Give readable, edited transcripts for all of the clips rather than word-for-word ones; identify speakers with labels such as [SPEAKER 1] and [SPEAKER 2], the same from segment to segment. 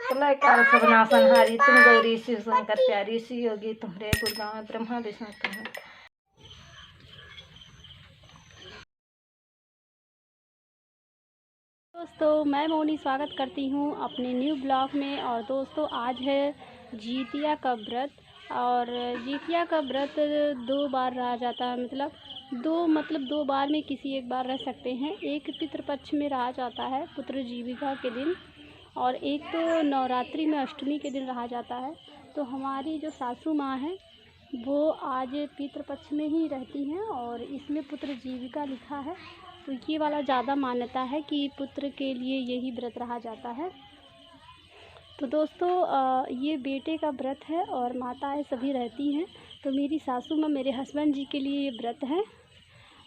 [SPEAKER 1] कलाकार सब नासनहारी तुम गौरी शिव शंकर प्यारी सी योगी तुम्हारे गुरुगांव में ब्रह्मा विष्णु तुम्हें।
[SPEAKER 2] दोस्तों मैं मोनी स्वागत करती हूँ अपने न्यू ब्लॉग में। और दोस्तों आज है जीतिया का व्रत। और जीतिया का व्रत 2 बार रहा जाता है, मतलब दो बार में किसी एक बार रह सकते हैं। एक पितृपक्ष में रहा जाता है पुत्र जीविका के दिन, और एक तो नवरात्रि में अष्टमी के दिन रहा जाता है। तो हमारी जो सासू माँ हैं वो आज पितृपक्ष में ही रहती हैं और इसमें पुत्र जीविका लिखा है। तो ये वाला ज़्यादा मान्यता है कि पुत्र के लिए यही व्रत रहा जाता है। तो दोस्तों ये बेटे का व्रत है और माताएं सभी रहती हैं। तो मेरी सासू माँ मेरे हस्बैंड जी के लिए ये व्रत है।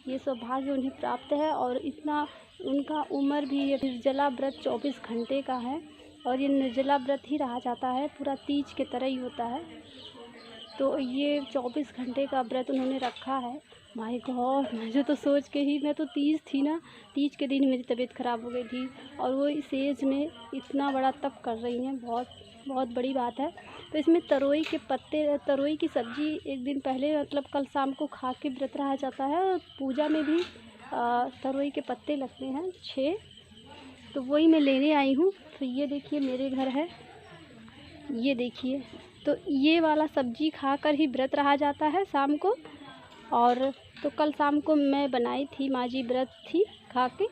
[SPEAKER 2] ये सौभाग्य उन्हें प्राप्त है और इतना उनका उम्र भी निर्जला व्रत 24 घंटे का है। और ये निर्जला व्रत ही रहा जाता है, पूरा तीज के तरह ही होता है। तो ये 24 घंटे का व्रत उन्होंने रखा है। माय गॉड, मुझे तो सोच के ही, मैं तो तीज थी ना, तीज के दिन मेरी तबीयत ख़राब हो गई थी और वो इस एज में इतना बड़ा तप कर रही हैं, बहुत बहुत बड़ी बात है। तो इसमें तरोई के पत्ते, तरोई की सब्ज़ी एक दिन पहले मतलब कल शाम को खा के व्रत रहा जाता है। और पूजा में भी तरोई के पत्ते लगते हैं 6, तो वही मैं लेने आई हूँ। तो ये देखिए मेरे घर है, ये देखिए। तो ये वाला सब्ज़ी खाकर ही व्रत रहा जाता है शाम को। और तो कल शाम को मैं बनाई थी, माँ जी व्रत थी खा के,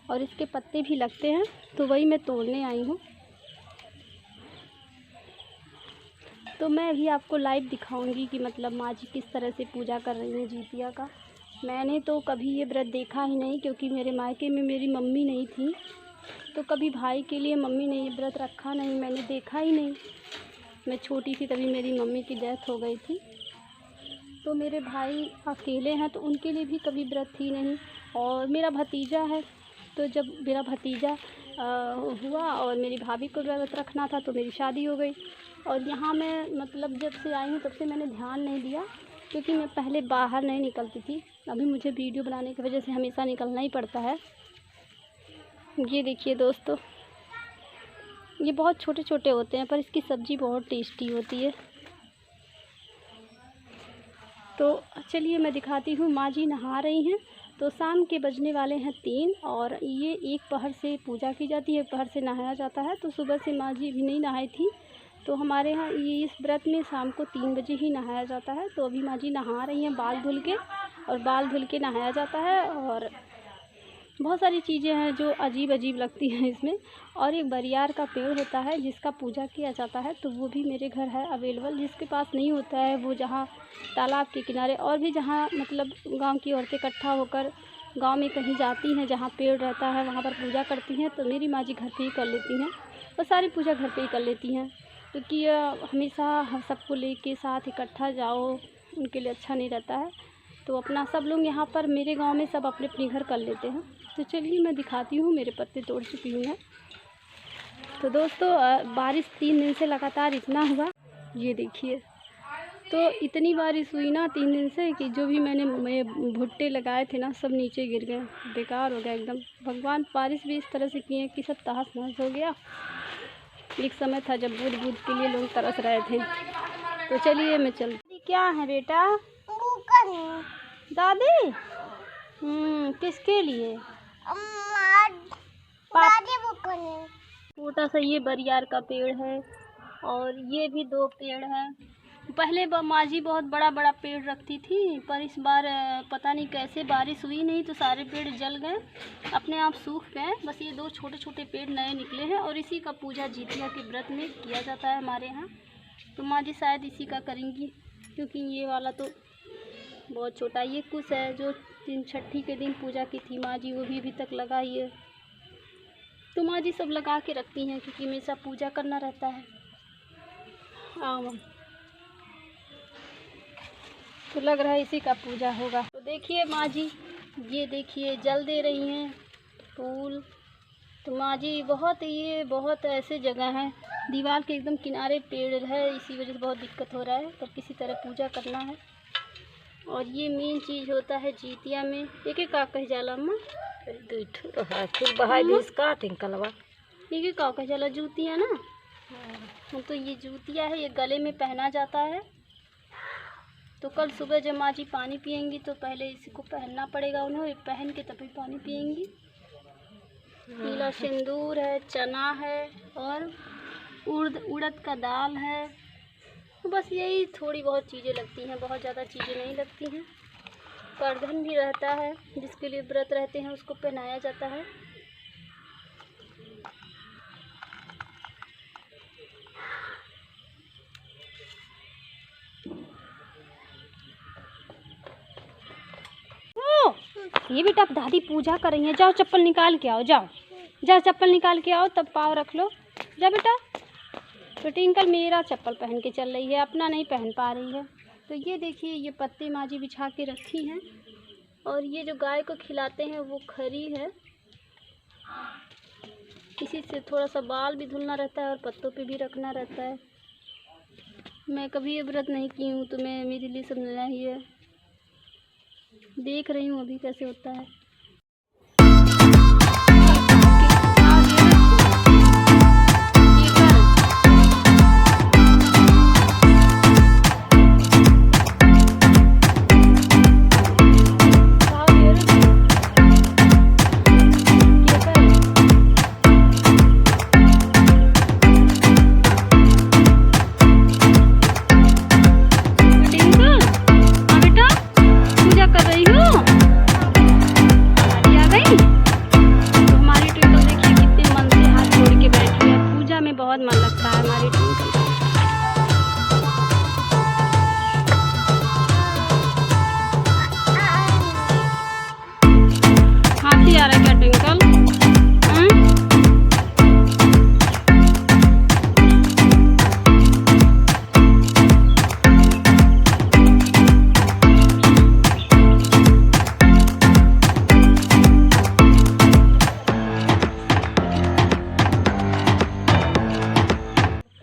[SPEAKER 2] और इसके पत्ते भी लगते हैं तो वही मैं तोड़ने आई हूँ। तो मैं अभी आपको लाइव दिखाऊंगी कि मतलब माँ जी किस तरह से पूजा कर रही हैं जीतिया का। मैंने तो कभी ये व्रत देखा ही नहीं, क्योंकि मेरे मायके में मेरी मम्मी नहीं थी, तो कभी भाई के लिए मम्मी ने ये व्रत रखा नहीं, मैंने देखा ही नहीं। मैं छोटी थी तभी मेरी मम्मी की डेथ हो गई थी। तो मेरे भाई अकेले हैं तो उनके लिए भी कभी व्रत थी नहीं। और मेरा भतीजा है, तो जब मेरा भतीजा हुआ और मेरी भाभी को व्रत रखना था तो मेरी शादी हो गई। और यहाँ मैं मतलब जब से आई हूँ तब से मैंने ध्यान नहीं दिया, क्योंकि मैं पहले बाहर नहीं निकलती थी। अभी मुझे वीडियो बनाने की वजह से हमेशा निकलना ही पड़ता है। ये देखिए दोस्तों, ये बहुत छोटे छोटे होते हैं पर इसकी सब्ज़ी बहुत टेस्टी होती है। तो चलिए मैं दिखाती हूँ। माँ जी नहा रही हैं। तो शाम के बजने वाले हैं 3 और ये एक पहर से पूजा की जाती है, एक पहर से नहाया जाता है। तो सुबह से माँ जी भी नहीं नहाई थी, तो हमारे यहाँ ये इस व्रत में शाम को 3 बजे ही नहाया जाता है। तो अभी माँ जी नहा रही हैं बाल धुल के, और बाल धुल के नहाया जाता है। और बहुत सारी चीज़ें हैं जो अजीब अजीब लगती हैं इसमें। और एक बरियार का पेड़ होता है जिसका पूजा किया जाता है, तो वो भी मेरे घर है अवेलेबल। जिसके पास नहीं होता है वो जहाँ तालाब के किनारे और भी जहाँ मतलब गांव की औरतें इकट्ठा होकर गांव में कहीं जाती हैं जहाँ पेड़ रहता है वहाँ पर पूजा करती हैं। तो मेरी माँ जी घर पे ही कर लेती हैं और सारी पूजा घर पे ही कर लेती हैं, क्योंकि हमेशा हम सबको लेके साथ इकट्ठा जाओ उनके लिए अच्छा नहीं रहता है। तो अपना सब लोग यहाँ पर मेरे गांव में सब अपने अपने घर कर लेते हैं। तो चलिए मैं दिखाती हूँ, मेरे पत्ते तोड़ चुकी हूँ मैं। तो दोस्तों बारिश 3 दिन से लगातार इतना हुआ, ये देखिए। तो इतनी बारिश हुई ना 3 दिन से कि जो भी मैंने भुट्टे लगाए थे ना सब नीचे गिर गए, बेकार हो गया एकदम। भगवान बारिश भी इस तरह से किए कि सब तहस नहस हो गया। एक समय था जब बूँद बूँद के लिए लोग तरस रहे थे। तो चलिए मैं चलती। क्या है बेटा? दादी किसके लिए? छोटा सा ये बरियार का पेड़ है और ये भी 2 पेड़ हैं। पहले माँ जी बहुत बड़ा बड़ा पेड़ रखती थी, पर इस बार पता नहीं कैसे बारिश हुई नहीं तो सारे पेड़ जल गए, अपने आप सूख गए। बस ये 2 छोटे छोटे पेड़ नए निकले हैं और इसी का पूजा जीतिया के व्रत में किया जाता है हमारे यहाँ। तो माँ जी शायद इसी का करेंगी, क्योंकि ये वाला तो बहुत छोटा। ये कुछ है जो 3 छठी के दिन पूजा की थी माँ जी, वो भी अभी तक लगा ही है। तो माँ जी सब लगा के रखती हैं क्योंकि हमेशा पूजा करना रहता है। तो लग रहा है इसी का पूजा होगा। तो देखिए माँ जी, ये देखिए जल दे रही हैं फूल। तो माँ जी बहुत ऐसे जगह हैं दीवार के एकदम किनारे पेड़ है, इसी वजह से बहुत दिक्कत हो रहा है, पर किसी तरह पूजा करना है। और ये मेन चीज़ होता है जीतिया में। एक एक का कह जाला अम्मा
[SPEAKER 1] फिर बहाई बीस काट कलवा
[SPEAKER 2] ये क्या का चला जूतियाँ ना। तो ये जूतियाँ है, ये गले में पहना जाता है। तो कल सुबह जब माँ जी पानी पियेंगी तो पहले इसको पहनना पड़ेगा उन्हें, ये पहन के तभी पानी पियेंगी। पीला सिंदूर है, चना है और उड़द का दाल है। बस यही थोड़ी बहुत चीज़ें लगती हैं, बहुत ज़्यादा चीज़ें नहीं लगती हैं। करधन भी रहता है, जिसके लिए व्रत रहते हैं उसको पहनाया जाता है। ये बेटा अब दादी पूजा कर रही है, जाओ चप्पल निकाल के आओ, जाओ जाओ चप्पल निकाल के आओ, तब पाँव रख लो, जा बेटा। तो टिंकल मेरा चप्पल पहन के चल रही है, अपना नहीं पहन पा रही है। तो ये देखिए, ये पत्ते माँ जी बिछा के रखी हैं। और ये जो गाय को खिलाते हैं वो खरी है। इसी से थोड़ा सा बाल भी धुलना रहता है और पत्तों पे भी रखना रहता है। मैं कभी ये व्रत नहीं की हूँ, तो मैं मेरे लिए सब नया ही है। देख रही हूँ अभी कैसे होता है। बहुत मन लगता है हमारी ट्विंकल का। हाथी आ रहा है क्या ट्विंकल?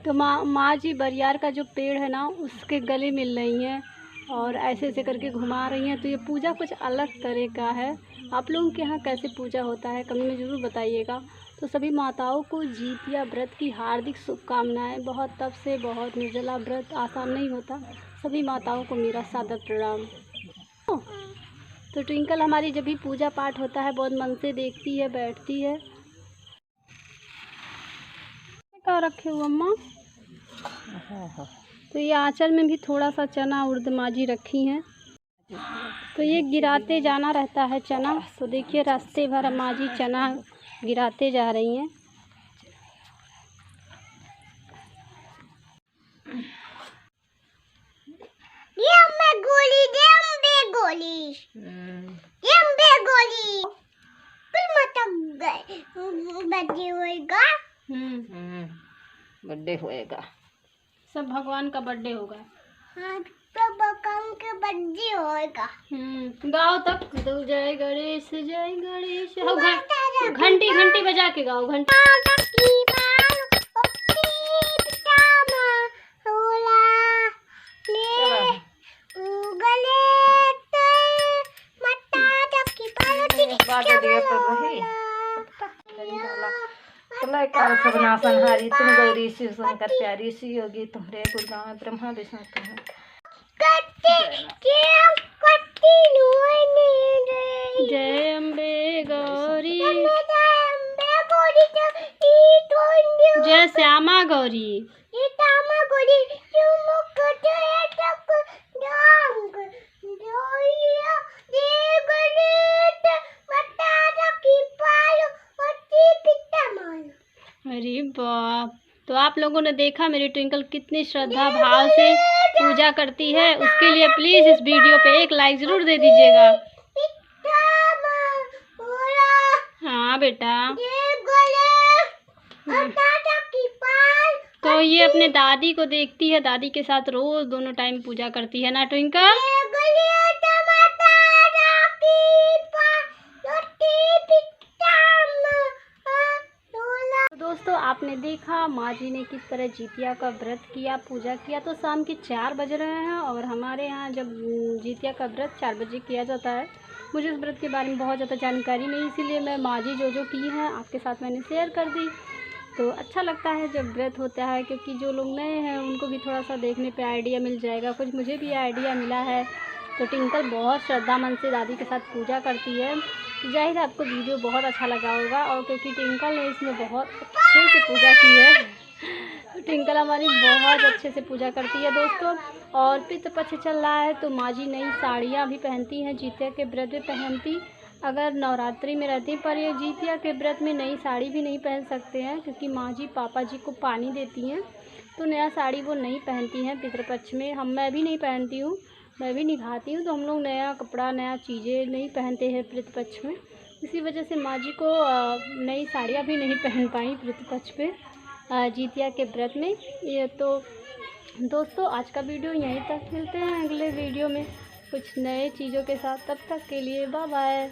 [SPEAKER 2] तो माँ जी बरियार का जो पेड़ है ना, उसके गले मिल रही हैं और ऐसे ऐसे करके घुमा रही हैं। तो ये पूजा कुछ अलग तरह का है। आप लोगों के यहाँ कैसे पूजा होता है कमेंट में ज़रूर बताइएगा। तो सभी माताओं को जीतिया व्रत की हार्दिक शुभकामनाएं। बहुत तप से बहुत निर्जला व्रत आसान नहीं होता। सभी माताओं को मेरा सादर प्रणाम। तो ट्विंकल हमारी जब भी पूजा पाठ होता है बहुत मन से देखती है, बैठती है। क्या रखे हो अम्मा? तो ये आंचल में भी थोड़ा सा चना उड़द माजी रखी हैं। तो ये गिराते जाना रहता है चना। तो देखिए रास्ते भर माजी चना गिराते जा रही हैं।
[SPEAKER 1] बर्थडे होएगा,
[SPEAKER 2] सब भगवान का बर्थडे होगा।
[SPEAKER 3] हाँ, तो भगवान का बर्थडे होएगा।
[SPEAKER 2] गाओ तक तो जय गणेश हो। घंटी घंटी बजा के गाओ, घंटी।
[SPEAKER 1] सब नाशनहारी तुम गौरी शिव शंकर प्यारी सी योगी तुम्हारे गुरुगाँव में ब्रह्मा विष्णु तुम्हें।
[SPEAKER 2] जय अम्बे गौरी, जय श्यामा गौरी। अरे बाप। तो आप लोगों ने देखा मेरी ट्विंकल कितनी श्रद्धा भाव से पूजा करती है। उसके लिए प्लीज़ इस वीडियो पे एक लाइक ज़रूर दे दीजिएगा। हाँ बेटा। तो ये अपने दादी को देखती है, दादी के साथ रोज़ दोनों टाइम पूजा करती है ना ट्विंकल? दोस्तों आपने देखा माँ जी ने किस तरह जीतिया का व्रत किया, पूजा किया। तो शाम के 4 बज रहे हैं और हमारे यहाँ जब जीतिया का व्रत 4 बजे किया जाता है। मुझे इस व्रत के बारे में बहुत ज़्यादा जानकारी नहीं, इसीलिए मैं माँ जी जो की हैं आपके साथ मैंने शेयर कर दी। तो अच्छा लगता है जब व्रत होता है, क्योंकि जो लोग नए हैं उनको भी थोड़ा सा देखने पे आइडिया मिल जाएगा। कुछ मुझे भी आइडिया मिला है। तो टिंकल बहुत श्रद्धा मन से दादी के साथ पूजा करती है। तो जाहिर है आपको वीडियो बहुत अच्छा लगा होगा, और क्योंकि टिंकल ने इसमें बहुत अच्छे से पूजा की है, तो टिंकल हमारी बहुत अच्छे से पूजा करती है दोस्तों। और पितृपक्ष चल रहा है तो माँ जी नई साड़ियाँ भी पहनती हैं, जितिया के व्रत में पहनती, अगर नवरात्रि में रहती, पर ये जितिया के व्रत में नई साड़ी भी नहीं पहन सकते हैं, क्योंकि माँ जी पापा जी को पानी देती हैं, तो नया साड़ी वो नहीं पहनती हैं पितृपक्ष में। मैं भी नहीं पहनती हूँ, मैं भी निभाती हूँ, तो हम लोग नया कपड़ा नया चीज़ें नहीं पहनते हैं पितृपक्ष में। इसी वजह से माँ जी को नई साड़ियाँ भी नहीं पहन पाई पितृपक्ष पे जितिया के व्रत में। ये तो दोस्तों आज का वीडियो यहीं तक, मिलते हैं अगले वीडियो में कुछ नए चीज़ों के साथ। तब तक के लिए बाय बाय।